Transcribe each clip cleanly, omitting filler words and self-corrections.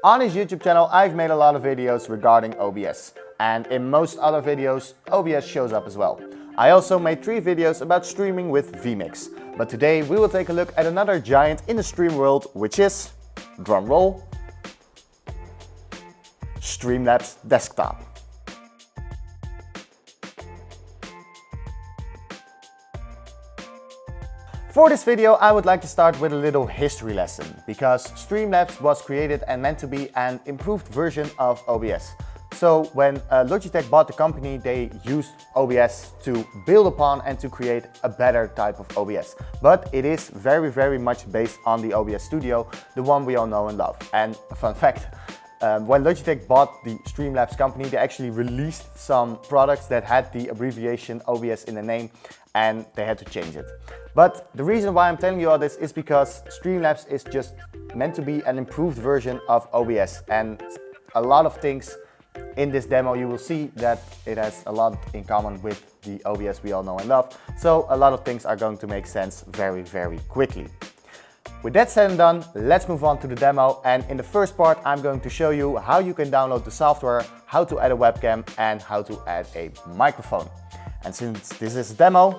On his YouTube channel, I've made a lot of videos regarding OBS, and in most other videos, OBS shows up as well. I also made 3 videos about streaming with vMix, but today we will take a look at another giant in the stream world, which is, drumroll, Streamlabs Desktop. For this video, I would like to start with a little history lesson, because Streamlabs was created and meant to be an improved version of OBS. So when Logitech bought the company, they used OBS to build upon and to create a better type of OBS. But it is very much based on the OBS Studio, the one we all know and love. And a fun fact, when Logitech bought the Streamlabs company, they actually released some products that had the abbreviation OBS in the name, and they had to change it. But the reason why I'm telling you all this is because Streamlabs is just meant to be an improved version of OBS, and a lot of things in this demo you will see that it has a lot in common with the OBS we all know and love. So a lot of things are going to make sense very quickly. With that said and done, let's move on to the demo, and in the first part I'm going to show you how you can download the software, how to add a webcam and how to add a microphone. And since this is a demo,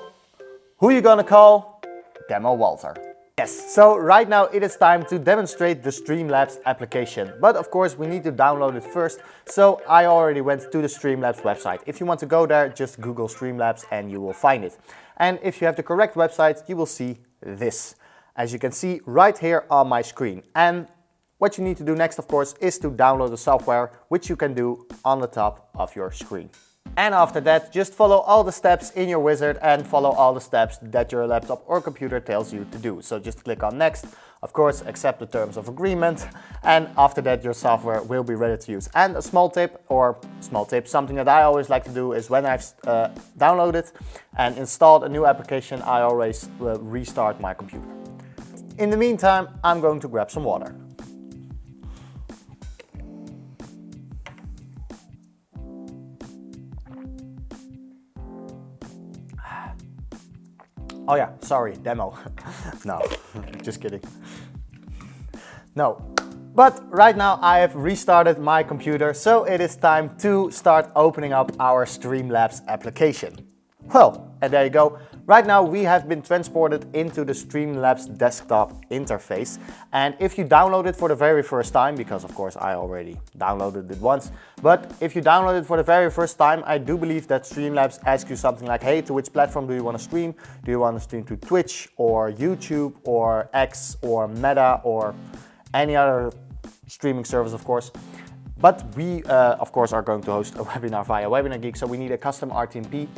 who are you gonna call? Demo Walter. Yes, so right now it is time to demonstrate the Streamlabs application. But of course we need to download it first, so I already went to the Streamlabs website. If you want to go there, just Google Streamlabs and you will find it. And if you have the correct website, you will see this, as you can see right here on my screen. And what you need to do next, of course, is to download the software, which you can do on the top of your screen. And after that, just follow all the steps in your wizard and follow all the steps that your laptop or computer tells you to do. So just click on next, of course, accept the terms of agreement, and after that your software will be ready to use. And a small tip, something that I always like to do is when I've downloaded and installed a new application, I always restart my computer. In the meantime, I'm going to grab some water. Oh yeah, sorry, demo. No, just kidding. No, but right now I have restarted my computer, so it is time to start opening up our Streamlabs application. Well, and there you go. Right now we have been transported into the Streamlabs Desktop interface, and if you download it for the very first time, because of course I already downloaded it once, but if you download it for the very first time, I do believe that Streamlabs asks you something like, hey, to which platform do you want to stream? Do you want to stream to Twitch or YouTube or X or Meta or any other streaming service, of course? But we, of course, are going to host a webinar via WebinarGeek, so we need a custom RTMP.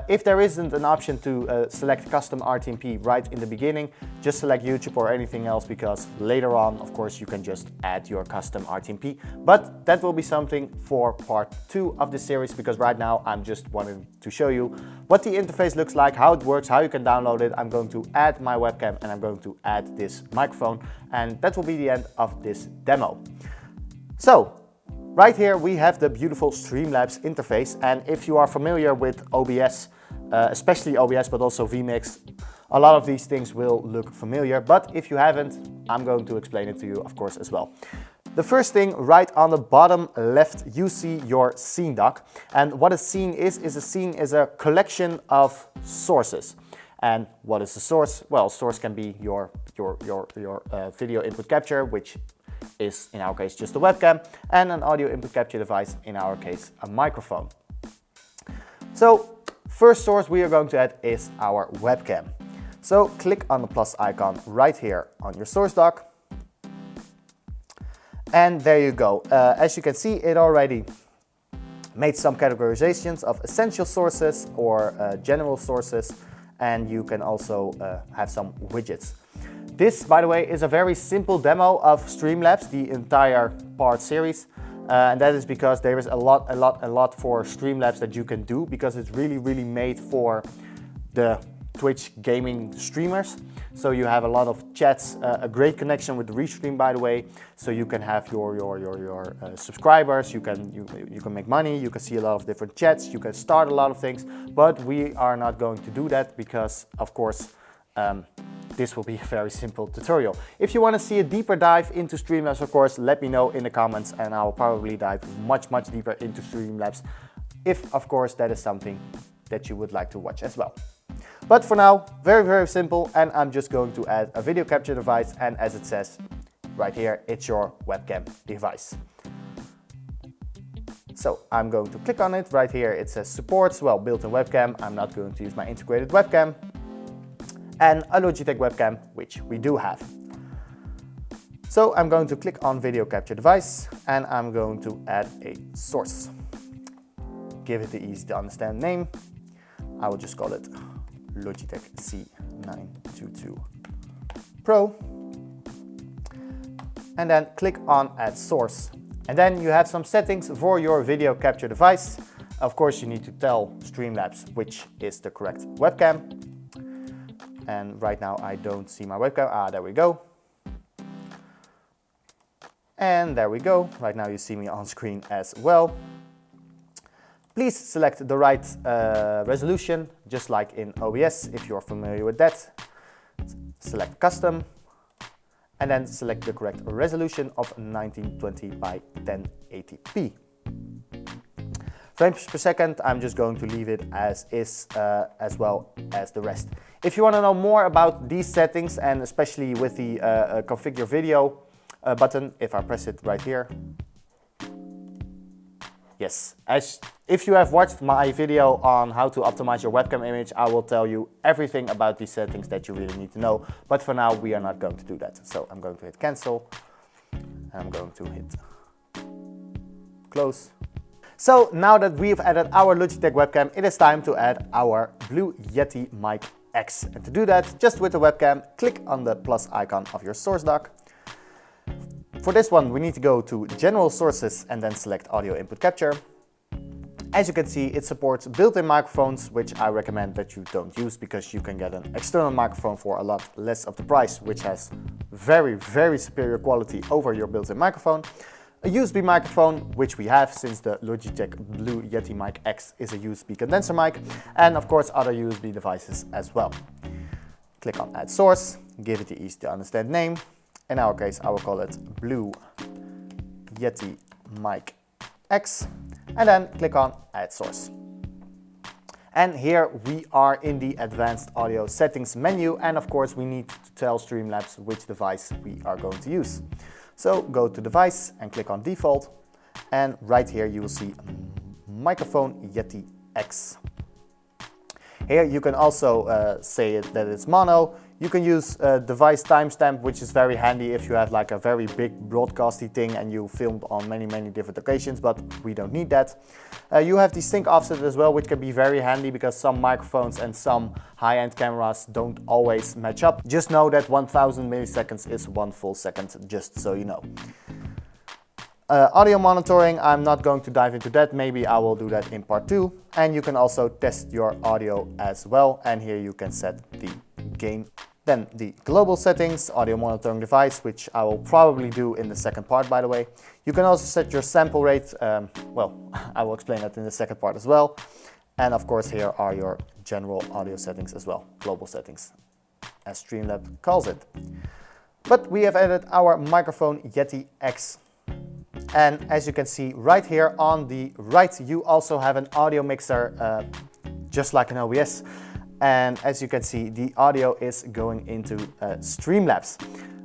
If there isn't an option to select custom RTMP right in the beginning, just select YouTube or anything else, because later on, of course, you can just add your custom RTMP. But that will be something for part 2 of this series, because right now I'm just wanting to show you what the interface looks like, how it works, how you can download it. I'm going to add my webcam and I'm going to add this microphone, and that will be the end of this demo. So, right here we have the beautiful Streamlabs interface, and if you are familiar with OBS, especially OBS but also vMix, a lot of these things will look familiar, but if you haven't, I'm going to explain it to you, of course, as well. The first thing, right on the bottom left, you see your scene dock, and what a scene is a scene is a collection of sources. And what is a source? Well, source can be your video input capture, which is in our case just a webcam, and an audio input capture device, in our case a microphone. So first source we are going to add is our webcam. So click on the plus icon right here on your source dock, and there you go. As you can see, it already made some categorizations of essential sources or general sources, and you can also have some widgets. This, by the way, is a very simple demo of Streamlabs, the entire part series, and that is because there is a lot for Streamlabs that you can do, because it's really made for the Twitch gaming streamers. So you have a lot of chats, a great connection with the restream, by the way, so you can have your subscribers, you can make money, you can see a lot of different chats, you can start a lot of things, but we are not going to do that because, of course, this will be a very simple tutorial. If you want to see a deeper dive into Streamlabs, of course, let me know in the comments and I'll probably dive much deeper into Streamlabs if, of course, that is something that you would like to watch as well. But for now, very simple, and I'm just going to add a video capture device, and as it says right here, it's your webcam device. So I'm going to click on it. Right here it says supports, well, built-in webcam. I'm not going to use my integrated webcam. And a Logitech webcam, which we do have. So I'm going to click on video capture device and I'm going to add a source. Give it the easy to understand name. I will just call it Logitech C922 Pro. And then click on add source. And then you have some settings for your video capture device. Of course, you need to tell Streamlabs which is the correct webcam. And right now I don't see my webcam. There we go. And there we go. Right now you see me on screen as well. Please select the right resolution, just like in OBS, if you're familiar with that. Select custom. And then select the correct resolution of 1920 by 1080p. Frames per second, I'm just going to leave it as is, as well as the rest. If you want to know more about these settings, and especially with the configure video button, if I press it right here. Yes, if you have watched my video on how to optimize your webcam image, I will tell you everything about these settings that you really need to know. But for now, we are not going to do that. So I'm going to hit cancel. And I'm going to hit close. So now that we've added our Logitech webcam, it is time to add our Blue Yeti Mic X. And to do that, just with the webcam, click on the plus icon of your source dock. For this one, we need to go to General Sources and then select Audio Input Capture. As you can see, it supports built-in microphones, which I recommend that you don't use because you can get an external microphone for a lot less of the price, which has very superior quality over your built-in microphone. A USB microphone, which we have since the Logitech Blue Yeti Mic X is a USB condenser mic, and of course other USB devices as well. Click on Add Source, give it the easy to understand name. In our case, I will call it Blue Yeti Mic X, and then click on Add Source. And here we are in the Advanced Audio Settings menu, and of course we need to tell Streamlabs which device we are going to use. So go to Device and click on Default, and right here you will see Microphone Yeti X. Here you can also say that it's mono. You can use device timestamp, which is very handy if you have like a very big broadcasty thing and you filmed on many different occasions, but we don't need that. You have the sync offset as well, which can be very handy because some microphones and some high-end cameras don't always match up. Just know that 1000 milliseconds is 1 full second, just so you know. Audio monitoring, I'm not going to dive into that. Maybe I will do that in part 2. And you can also test your audio as well. And here you can set the gain. Then the global settings, audio monitoring device, which I will probably do in the second part, by the way. You can also set your sample rate. Well, I will explain that in the second part as well. And of course, here are your general audio settings as well, global settings, as Streamlabs calls it. But we have added our microphone Yeti X. And as you can see right here on the right, you also have an audio mixer, just like an OBS. And as you can see, the audio is going into Streamlabs.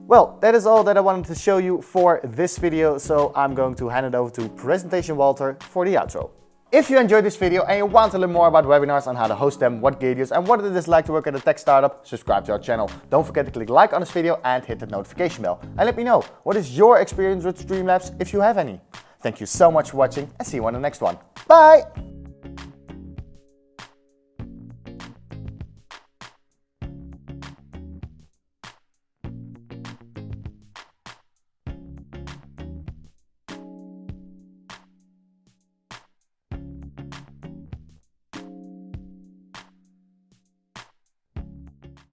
Well, that is all that I wanted to show you for this video. So I'm going to hand it over to Presentation Walter for the outro. If you enjoyed this video and you want to learn more about webinars and how to host them, what gear to use and what it is like to work at a tech startup, subscribe to our channel. Don't forget to click like on this video and hit the notification bell. And let me know, what is your experience with Streamlabs if you have any? Thank you so much for watching and see you on the next one. Bye!